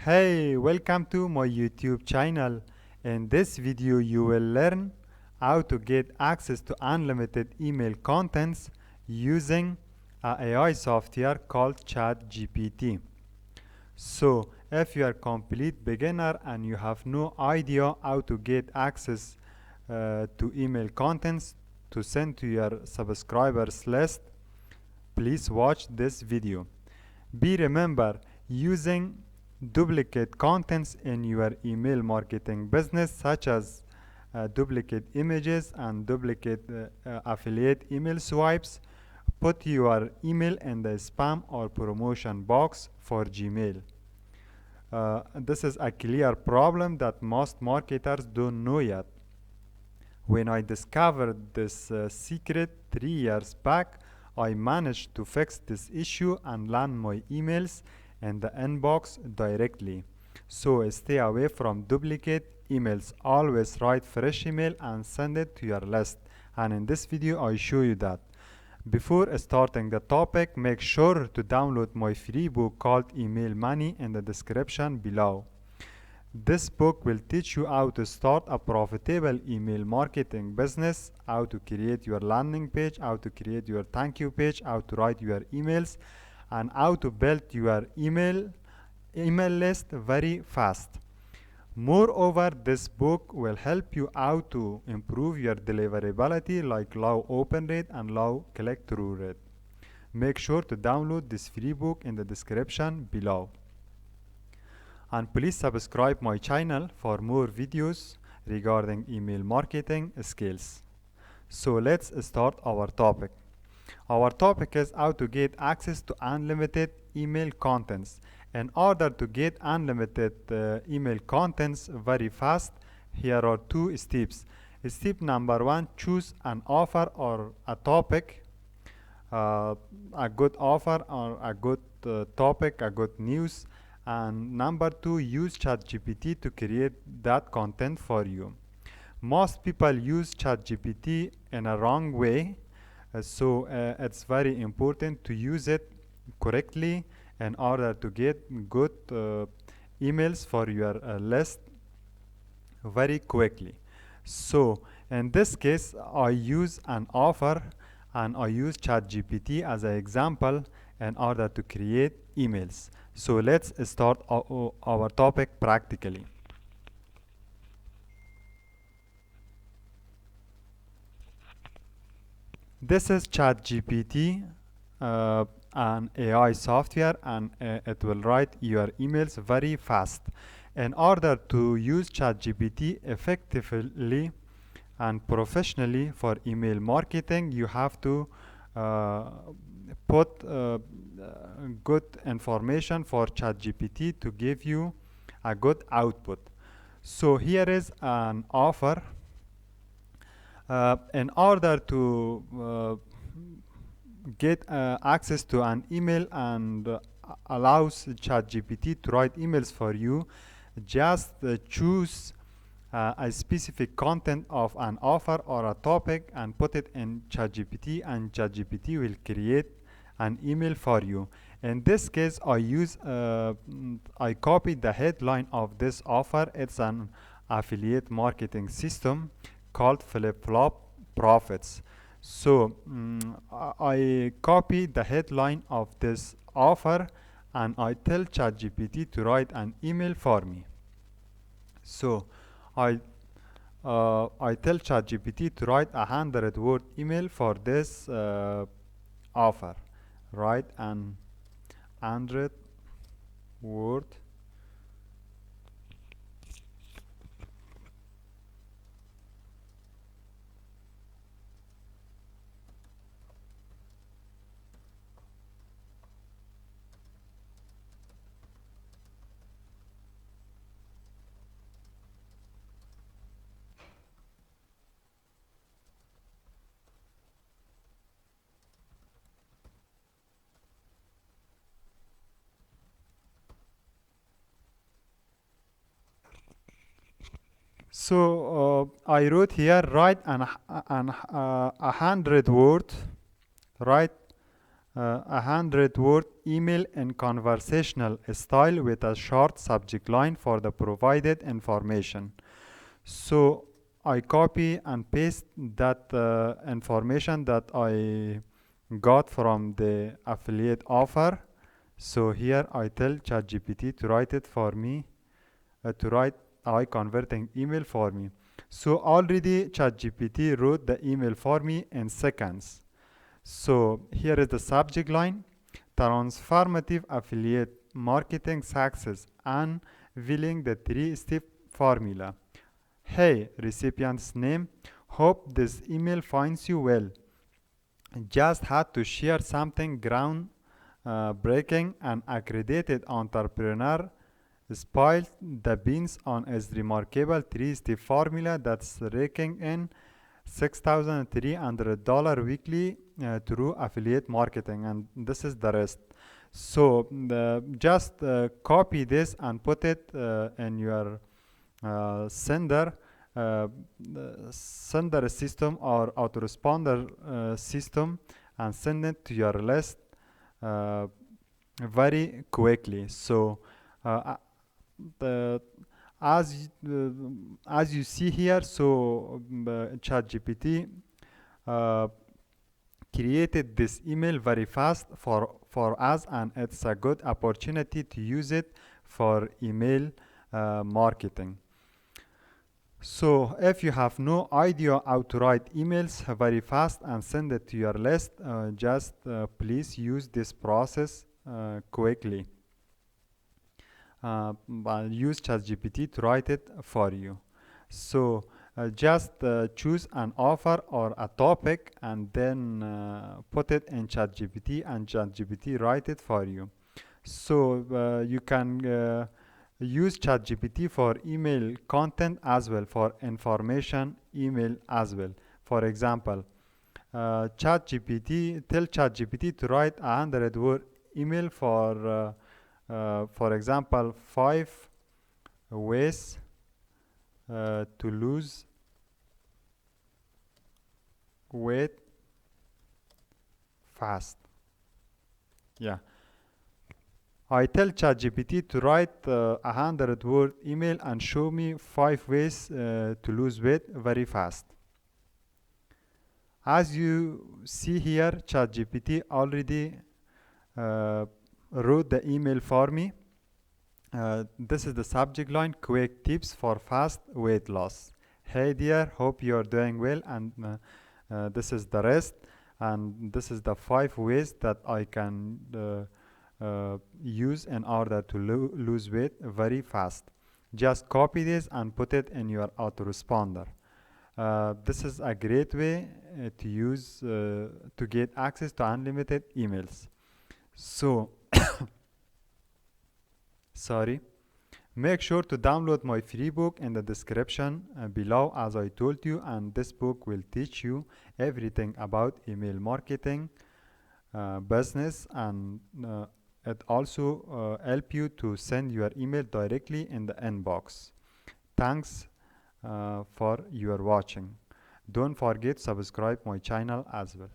Hey, welcome to my YouTube channel. In this video, you will learn how to get access to unlimited email contents using a AI software called ChatGPT. So, if you are a complete beginner and you have no idea how to get access to email contents to send to your subscribers list, please watch this video. Be remember using duplicate contents in your email marketing business such as duplicate images and duplicate affiliate email swipes. Put your email in the spam or promotion box for Gmail. This is a clear problem that most marketers don't know yet. When I discovered this secret 3 years back, I managed to fix this issue and land my emails in the inbox directly. So stay away from duplicate emails. Always write fresh email and send it to your list. And in this video, I show you that. Before starting the topic, make sure to download my free book called Email Money in the description below. This book will teach you how to start a profitable email marketing business, how to create your landing page, how to create your thank you page, how to write your emails, and how to build your email list very fast. Moreover, this book will help you how to improve your deliverability like low open rate and low click-through rate. Make sure to download this free book in the description below. And please subscribe my channel for more videos regarding email marketing skills. So let's start our topic. Our topic is how to get access to unlimited email contents. In order to get unlimited email contents very fast, here are two steps. Step number one, choose an offer or a topic, a good offer or a good topic, a good news. And number two, use ChatGPT to create that content for you. Most people use ChatGPT in a wrong way, so it's very important to use it correctly in order to get good emails for your list very quickly. So in this case, I use an offer and I use ChatGPT as an example in order to create emails. So let's start our topic practically. This is ChatGPT, an AI software, and it will write your emails very fast. In order to use ChatGPT effectively and professionally for email marketing, you have to put good information for ChatGPT to give you a good output. So here is an offer. In order to get access to an email and allows ChatGPT to write emails for you, just choose a specific content of an offer or a topic and put it in ChatGPT, and ChatGPT will create an email for you. In this case, I copied the headline of this offer. It's an affiliate marketing system called Flip-Flop Profits. So I copied the headline of this offer and I tell ChatGPT to write an email for me. So I tell ChatGPT to write 100-word email for this offer. Write an 100-word So I wrote here, write 100 word, write a 100-word email in conversational style with a short subject line for the provided information. So I copy and paste that information that I got from the affiliate offer. So here I tell ChatGPT to write it for me, to write AI converting email for me. So already ChatGPT wrote the email for me in seconds. So here is the subject line: transformative affiliate marketing success, unveiling the three-step formula. Hey, recipient's name. Hope this email finds you well. Just had to share something ground breaking. An accredited entrepreneur spilled the beans on his remarkable three-step formula that's raking in $6,300 weekly through affiliate marketing, and this is the rest. So just copy this and put it in your sender sender system or autoresponder system, and send it to your list uh, very quickly. So the as you see here, so ChatGPT uh, created this email very fast for us, and it's a good opportunity to use it for email marketing. So if you have no idea how to write emails very fast and send it to your list, just please use this process quickly. I'll use ChatGPT to write it for you. So just choose an offer or a topic and then put it in ChatGPT, and ChatGPT write it for you. So you can use ChatGPT for email content as well, for information email as well. For example, tell ChatGPT to write a 100-word email for example, 5 ways to lose weight fast. Yeah. I tell ChatGPT to write a 100-word email and show me 5 ways to lose weight very fast. As you see here, ChatGPT already wrote the email for me. This is the subject line: quick tips for fast weight loss. Hey dear, hope you're doing well, and this is the rest, and this is the 5 ways that I can use in order to lose weight very fast. Just copy this and put it in your autoresponder. This is a great way to use to get access to unlimited emails. So sorry. Make sure to download my free book in the description below, as I told you, and this book will teach you everything about email marketing business, and it also help you to send your email directly in the inbox. Thanks for your watching. Don't forget to subscribe my channel as well.